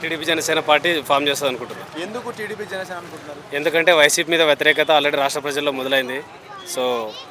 TDP Janasena party form చేస్తుంది అనుకుంటున్నాను. ఎందుకు టీడీపీ జనసేన అనుకుంటున్నారు? ఎందుకంటే వైసీపీ మీద వ్యతిరేకత ఆల్రెడీ రాష్ట్ర ప్రజల్లో మొదలైంది. సో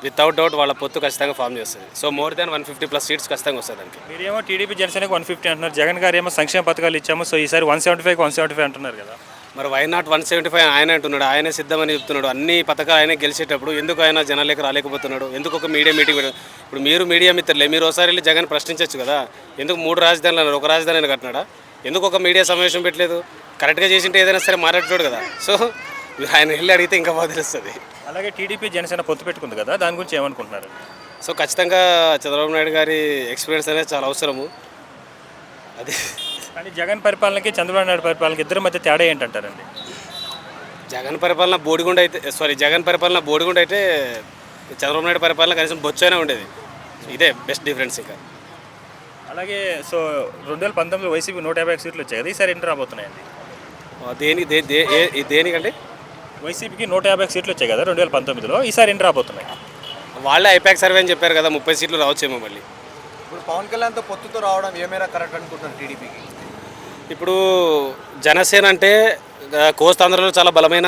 వితౌట్ డౌట్ వాళ్ళ పొత్తు ఖచ్చితంగా ఫామ్ చేస్తుంది. సో మోర్ దాన్ 150+ సీట్స్ ఖచ్చితంగా వస్తుంది దానికి. మీరేమో టీడీపీ జనసేనకు 150 అంటున్నారు, జగన్ గారు ఏమో సంక్షేమ పథకాలు ఇచ్చాము, సో ఈసారి 175 అంటున్నారు కదా. మరి వై నాట్ 175 ఆయన అంటున్నాడు, ఆయనే సిద్ధమని చెప్తున్నాడు. అన్ని పథకాలు ఆయనే గెలిచేటప్పుడు ఎందుకు ఆయన జనాలకు రాలేకపోతున్నాడు? ఎందుకు ఒక మీడియా మీటింగ్ ఇప్పుడు మీరు మీడియా మిత్రులే, మీరు ఒకసారి వెళ్ళి జగన్ ప్రశ్నించవచ్చు కదా. ఎందుకు 3 రాజధానులు అన్నారు, ఒక రాజధాని కట్టినాడా? ఎందుకు ఒక మీడియా సమావేశం పెట్టలేదు? కరెక్ట్గా చేసింటే ఏదైనా సరే మాట్లాడుతాడు కదా. సో ఆయన వెళ్ళి అడిగితే ఇంకా బాగా తెలుస్తుంది. అలాగే టీడీపీ జనసేన పొత్తు పెట్టుకుంది కదా, దాని గురించి ఏమనుకుంటున్నారు? సో ఖచ్చితంగా చంద్రబాబు నాయుడు గారి ఎక్స్పీరియన్స్ అనేది చాలా అవసరము. అది కానీ జగన్ పరిపాలనకి చంద్రబాబు నాయుడు పరిపాలనకి ఇద్దరి మధ్య తేడా ఏంటంటారండి? జగన్ పరిపాలన బోడిగుండ అయితే చంద్రబాబు నాయుడు పరిపాలన కనీసం బొచ్చైనా ఉండేది. ఇదే బెస్ట్ డిఫరెన్స్. ఇంకా అలాగే సో 2019లో వైసీపీ 150 సీట్లు వచ్చాయి కదా, ఈసారి ఎన్ని రాబోతున్నాయండి? దేనికంటే వైసీపీకి 150 సీట్లు వచ్చాయి కదా 2019లో, ఈసారి ఎన్ని రాబోతున్నాయి? వాళ్ళే ఐపాక్ సర్వే అని చెప్పారు కదా, 30 సీట్లు రావచ్చేమో మళ్ళీ. ఇప్పుడు పవన్ కళ్యాణ్తో పొత్తుతో రావడం ఏమైనా కరెక్ట్ అనుకుంటున్నారు టీడీపీకి? ఇప్పుడు జనసేన అంటే కోస్తాంధ్రలో చాలా బలమైన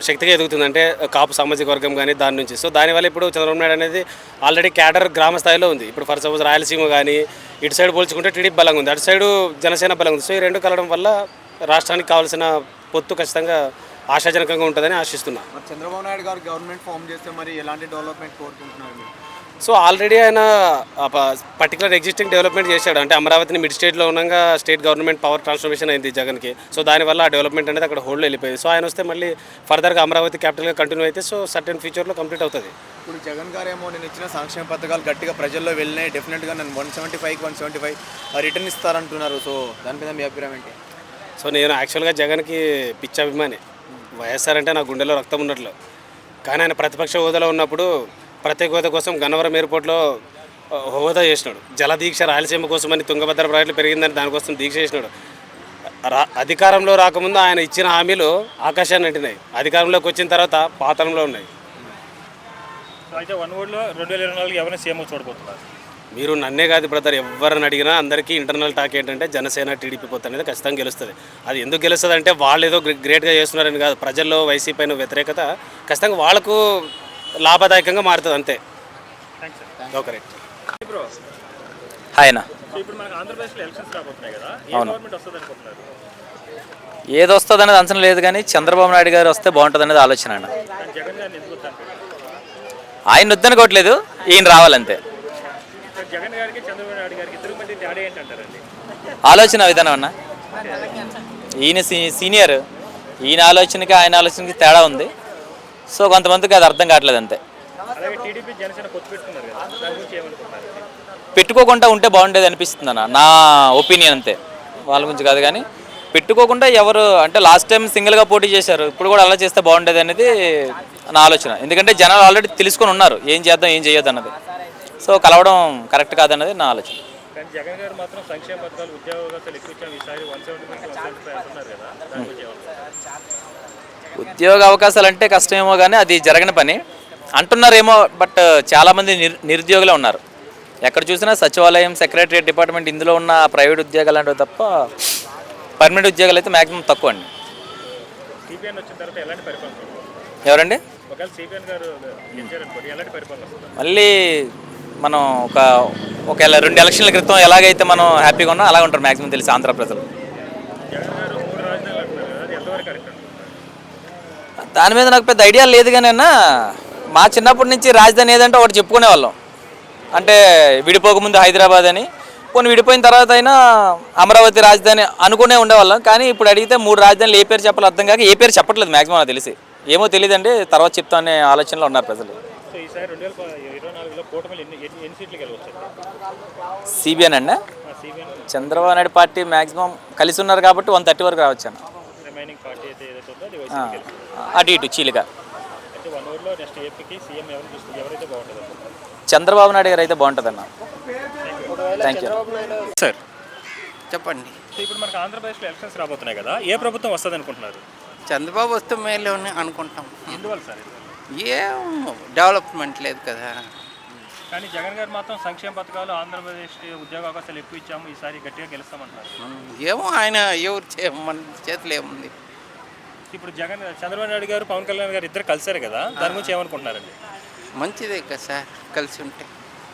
శక్తిగా ఎదుగుతుంది. అంటే కాపు సామాజిక వర్గం కానీ దాని నుంచి. సో దానివల్ల ఇప్పుడు చంద్రబాబు నాయుడు అనేది ఆల్రెడీ క్యాడర్ గ్రామ స్థాయిలో ఉంది. ఇప్పుడు ఫర్ సపోజ్ రాయలసీమ కానీ ఇటు సైడ్ పోల్చుకుంటే టీడీపీ బలంగా ఉంది, అటు సైడు జనసేన బలంగా ఉంది. సో ఈ రెండు కలవడం వల్ల రాష్ట్రానికి కావాల్సిన పొత్తు ఖచ్చితంగా ఆశాజనకంగా ఉంటుందని ఆశిస్తున్నా. మరి చంద్రబాబు నాయుడు గారు గవర్నమెంట్ ఫామ్ చేస్తే మరి ఎలాంటి డెవలప్మెంట్ కోరుకుంటున్నారు మీరు? సో ఆల్రెడీ ఆయన పర్టికులర్ ఎగ్జిస్టింగ్ డెవలప్మెంట్ చేశాడు. అంటే అమరావతిని మిడ్ స్టేట్లో ఉండగా స్టేట్ గవర్నమెంట్ పవర్ ట్రాన్స్ఫర్మేషన్ అయింది జగన్కి. సో దానివల్ల ఆ డెవలప్మెంట్ అనేది అక్కడ హోల్డ్లో వెళ్ళిపోయింది. సో ఆయన వస్తే మళ్ళీ ఫర్దర్గా అమరావతి క్యాపిటల్గా కంటిన్యూ అయితే సో సర్టెన్ ఫ్యూచర్లో కంప్లీట్ అవుతుంది. ఇప్పుడు జగన్ గారు ఏమో నేను ఇచ్చిన సంక్షేమ పథకాలు గట్టిగా ప్రజల్లో వెళ్ళినాయి, డెఫినెట్గా నేను 175 రిటర్న్ ఇస్తారంటున్నారు. సో దాని మీద మీ అభిప్రాయం ఏంటి? సో నేను యాక్చువల్గా జగన్కి పిచ్చి అభిమాని. వైఎస్ఆర్ అంటే నా గుండెలో రక్తం ఉన్నట్లు. కానీ ఆయన ప్రతిపక్ష హోదాలో ఉన్నప్పుడు ప్రత్యేక హోదా కోసం గన్నవరం ఎయిర్పోర్ట్లో హోదా చేసినాడు. జలదీక్ష రాయలసీమ కోసం అని తుంగభద్ర ప్రాజెక్టులు పెరిగిందని దానికోసం దీక్ష చేసినాడు. అధికారంలో రాకముందు ఆయన ఇచ్చిన హామీలు ఆకాశాన్ని అంటినాయి, అధికారంలోకి వచ్చిన తర్వాత పాతాళంలో ఉన్నాయి. అయితే 1 ఓట్లో 2024 ఎవరైనా సీఎం చూడబోతున్నారు? మీరు నన్నే కాదు బ్రదర్, ఎవరిని అడిగినా అందరికీ ఇంటర్నల్ టాక్ ఏంటంటే జనసేన టీడీపీ పొత్తు అనేది ఖచ్చితంగా గెలుస్తుంది. అది ఎందుకు గెలుస్తుంది అంటే వాళ్ళు ఏదో గ్రేట్గా చేస్తున్నారని కాదు, ప్రజల్లో వైసీపీ పైన వ్యతిరేకత ఖచ్చితంగా వాళ్ళకు లాభదాయకంగా మారుతుంది అంతే. Okay right. ఆయన ఇప్పుడు మనకు ఆంధ్రప్రదేశ్లో ఎలక్షన్స్ రాబోతున్నాయి కదా, ఏ గవర్నమెంట్ వస్తుంది అనుకుంటున్నారు? ఏది వస్తుంది అనేది అంచనా లేదు, కానీ చంద్రబాబు నాయుడు గారు వస్తే బాగుంటుంది అనేది ఆలోచన. ఆయన జగన్ గారిని ఎందుకు వద్దంటారు? ఆయన వద్దనుకోవట్లేదు, ఈయన రావాలంతే. జగన్ గారికి చంద్రబాబు నాయుడు గారికి ఇద్దరి మధ్య తేడా ఏంటంటారండి? ఆలోచన విధానం అన్న. ఈయన సీనియర్, ఈయన ఆలోచనకి ఆయన ఆలోచనకి తేడా ఉంది. సో కొంతమందికి అది అర్థం కావట్లేదు అంతే. అలాగే టీడీపీ జనసేన పొత్తు పెట్టుకున్నారు కదా, దాని గురించి ఏమనుకుంటున్నారు? పెట్టుకోకుండా ఉంటే బాగుండేది అనిపిస్తుంది అన్న, నా ఒపీనియన్ అంతే. వాళ్ళ గురించి కాదు, కానీ పెట్టుకోకుండా ఎవరు అంటే లాస్ట్ టైం సింగిల్గా పోటీ చేశారు, ఇప్పుడు కూడా అలా చేస్తే బాగుండేది అనేది నా ఆలోచన. ఎందుకంటే జనాలు ఆల్రెడీ తెలుసుకొని ఉన్నారు ఏం చేద్దాం ఏం చేయొద్దు అన్నది. సో కలవడం కరెక్ట్ కాదన్నది నా ఆలోచన. కానీ జగన్ గారు మాత్రం సంక్షేమ పథకాలు ఉద్యోగాలు ఎక్కువ ఇచ్చాము, ఈసారి 175 అంటున్నారు కదా, దాని గురించి ఏమనుకుంటున్నారు? ఉద్యోగ అవకాశాలు అంటే కష్టమేమో, కానీ అది జరగని పని అంటున్నారేమో. బట్ చాలామంది నిరుద్యోగులే ఉన్నారు. ఎక్కడ చూసినా సచివాలయం, సెక్రటరియట్ డిపార్ట్మెంట్ ఇందులో ఉన్న ప్రైవేట్ ఉద్యోగాలు అంటే తప్ప పర్మనెంట్ ఉద్యోగాలు అయితే మ్యాక్సిమం తక్కువ అండి. సిపిఎన్ వచ్చిన తర్వాత ఎలాంటి పరిపాలన? ఎవరండి? ఒకవేళ సిపిఎన్ గారు గెలిచారనుకోండి, ఎలాంటి పరిపాలన వస్తుంది? మళ్ళీ మనం ఒక 2 ఎలక్షన్ల క్రితం ఎలాగైతే మనం హ్యాపీగా ఉన్నాం అలాగ ఉంటారు మ్యాక్సిమం తెలిసి ఆంధ్ర ప్రజలు. జగన్ గారు 3 రాజధానులు అంటున్నారు కదా, అది ఎంతవరకు కరెక్ట్? దాని మీద నాకు పెద్ద ఐడియా లేదు, కానీ అన్న మా చిన్నప్పటి నుంచి రాజధాని ఏదంటే ఒకటి చెప్పుకునేవాళ్ళం. అంటే విడిపోకముందు హైదరాబాద్ అని, కొన్ని విడిపోయిన తర్వాత అయినా అమరావతి రాజధాని అనుకునే ఉండేవాళ్ళం. కానీ ఇప్పుడు అడిగితే 3 రాజధానులు ఏ పేరు చెప్పాలో అర్థం కాక ఏ పేరు చెప్పట్లేదు మ్యాక్సిమం నాకు తెలిసి. ఏమో తెలియదండి, తర్వాత చెప్తా అనే ఆలోచనలో ఉన్నారు ప్రజలు. సో ఈసారి 2024లో కూటమిలు ఎన్ని సీట్లు గెలవచ్చు? సిబిఎన్ అండి, చంద్రబాబు నాయుడు పార్టీ మ్యాక్సిమం కలిసి ఉన్నారు కాబట్టి 130 వరకు రావచ్చు అన్న. రిమైనింగ్ పార్టీ అయితే ఏదైతే ఉందో అది వైసీపీ గెలుస్తుంది. అటు ఇటు చీలిగా. అయితే 1 ఓవర్లో నెక్స్ట్ ఏపీకి సీఎం ఎవరైతే బాగుంటుంది? చంద్రబాబు నాయుడు గారు అయితే బాగుంటుంది అన్న. Thank you sir. చెప్పండి. సో ఇప్పుడు మనకు ఆంధ్రప్రదేశ్లో ఎలక్షన్స్ రాబోతున్నాయి కదా, ఏ ప్రభుత్వం వస్తుంది అనుకుంటున్నారు? చంద్రబాబు వస్తే మేలు అనుకుంటాం. ఎందువల్ల సార్? ఏం డెవలప్మెంట్ లేదు కదా. కానీ జగన్ గారు మాత్రం సంక్షేమ పథకాలు ఆంధ్రప్రదేశ్ ఉద్యోగ అవకాశాలు ఎక్కువ ఇచ్చాము ఈసారి గట్టిగా గెలుస్తామంటున్నారు. ఏమో ఆయన ఎవరు మన చేతిలో ఏముంది. ఇప్పుడు చంద్రబాబు నాయుడు గారు పవన్ కళ్యాణ్ గారు ఇద్దరు కలిసారు కదా, దాని గురించి ఏమనుకుంటున్నారండి? మంచిదే కదా సార్ కలిసి ఉంటే.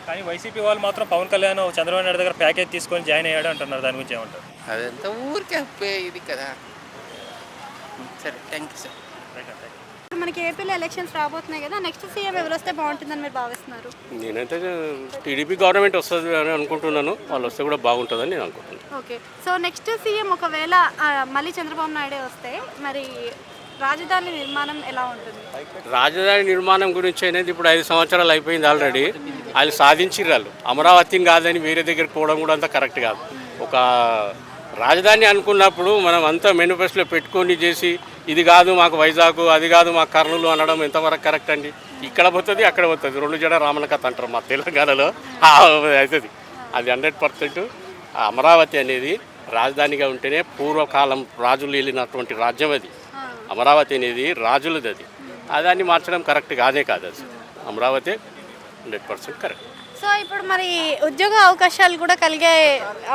కానీ వైసీపీ వాళ్ళు మాత్రం పవన్ కళ్యాణ్ చంద్రబాబు నాయుడు దగ్గర ప్యాకేజ్ తీసుకొని జాయిన్ అయ్యాడు అంటున్నారు. దాని గురించి ఏమంటారు? అదంతా ఊరికే ఇది కదా. సరే థ్యాంక్ యూ సార్. ఇప్పుడు మనకి ఏపీలో ఎలక్షన్స్ రాబోతున్నాయి కదా, నెక్స్ట్ సీఎం ఎవరు వస్తే బాగుంటుందని మీరు భావిస్తున్నారు? నేనైతే టీడీపీ గవర్నమెంట్ వస్తుంది అని అనుకుంటున్నాను. వాళ్ళు వస్తే కూడా బాగుంటుందని నేను అనుకుంటున్నాను. ఓకే, సో నెక్స్ట్ సీఎం ఒకవేళ మళ్ళీ చంద్రబాబు నాయుడే వస్తే మరి రాజధాని నిర్మాణం ఎలా ఉంటుంది? రాజధాని నిర్మాణం గురించి అనేది ఇప్పుడు 5 సంవత్సరాలు అయిపోయింది ఆల్రెడీ. వాళ్ళు సాధించారు. వాళ్ళు అమరావతిని కాదని వేరే దగ్గరికి పోవడం కూడా అంత కరెక్ట్ కాదు. ఒక రాజధాని అనుకున్నప్పుడు మనం అంతా మేనిఫెస్టోలో పెట్టుకొని చేసి ఇది కాదు మాకు వైజాగ్, అది కాదు మాకు కర్నూలు అనడం ఎంతవరకు కరెక్ట్ అండి? ఇక్కడ పోతుంది అక్కడ పోతుంది, 2 జడ రామణ కథ అంటారు మా తెలంగాణలో. అవుతుంది అది 100%. అమరావతి అనేది రాజధానిగా ఉంటేనే పూర్వకాలం రాజులు వెళ్ళినటువంటి రాజ్యం అది. అమరావతి అనేది రాజులది. అది దాన్ని మార్చడం కరెక్ట్ కాదే కాదు. అది అమరావతి 100% కరెక్ట్. సో ఇప్పుడు మరి ఉద్యోగ అవకాశాలు కూడా కలిగే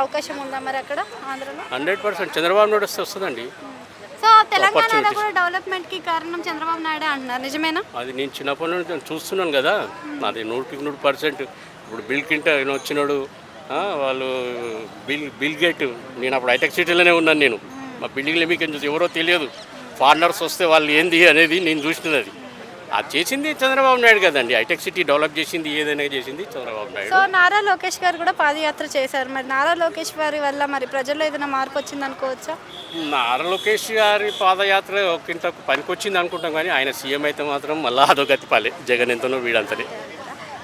అవకాశం ఉందా మరి అక్కడ ఆంధ్రలో? 100% చంద్రబాబు నాయుడు వస్తే వస్తుందండి. సో తెలంగాణలో కూడా డెవలప్మెంట్కి కారణం చంద్రబాబు నాయుడు అంటున్నారు, నిజమేనా? అది నేను చిన్నప్పటి నుండి చూస్తున్నాను కదా. నాది 100% ఇప్పుడు బిల్ క్లింటన్ వచ్చినాడు, వాళ్ళు బిల్ గేట్. నేను అప్పుడు హైటెక్ సిటీలోనే ఉన్నాను. నేను మా బిల్డింగ్లో మీకు ఎవరో తెలియదు. ఫారినర్స్ వస్తే వాళ్ళు ఏంది అనేది నేను చూసినది. అది చేసింది చంద్రబాబు నాయుడు కదండి. హైటెక్ సిటీ డెవలప్ చేసింది, ఏదైనా చేసింది చంద్రబాబు నాయుడు. సో నారా లోకేష్ గారు కూడా పాదయాత్ర చేశారు. మరి నారా లోకేష్ గారి వల్ల మరి ప్రజల్లో ఏదైనా మార్పు వచ్చింది అనుకోవచ్చా? నారా లోకేష్ గారి పాదయాత్ర ఒకంత పనికొచ్చింది అనుకుంటాం, కానీ ఆయన సీఎం అయితే మాత్రం మళ్ళీ అదో గతి పాలే. జగన్ ఎంతనో వీడంతనే.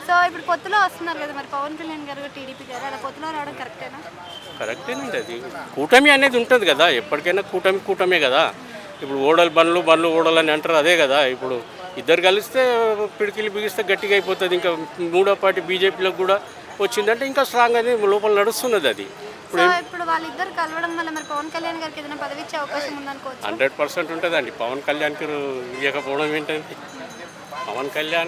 సో ఇప్పుడు పొత్తులో వస్తున్నారు కదా, మరి పవన్ కళ్యాణ్ గారు టీడీపీ గారు అలా పొత్తులో రావడం కరెక్టేనా? కరెక్టేనండి. అది కూటమి అనేది ఉంటుంది కదా, ఎప్పటికైనా కూటమే కదా. ఇప్పుడు ఓడలు బండ్లు ఓడలు అని అంటారు, అదే కదా. ఇప్పుడు ఇద్దరు కలిస్తే పిడికిలు బిగిస్తే గట్టిగా అయిపోతుంది. ఇంకా 3వ పార్టీ బీజేపీలో కూడా వచ్చిందంటే ఇంకా స్ట్రాంగ్ అనేది లోపల నడుస్తున్నది. అది ఇప్పుడు వాళ్ళిద్దరు కలవడం వల్ల మరి పవన్ కళ్యాణ్ గారికి ఏదైనా పదవి ఇచ్చే అవకాశం ఉందనుకోవచ్చు? 100% ఉంటుందండి. పవన్ కళ్యాణ్కి ఇవ్వకపోవడం ఏంటండి? పవన్ కళ్యాణ్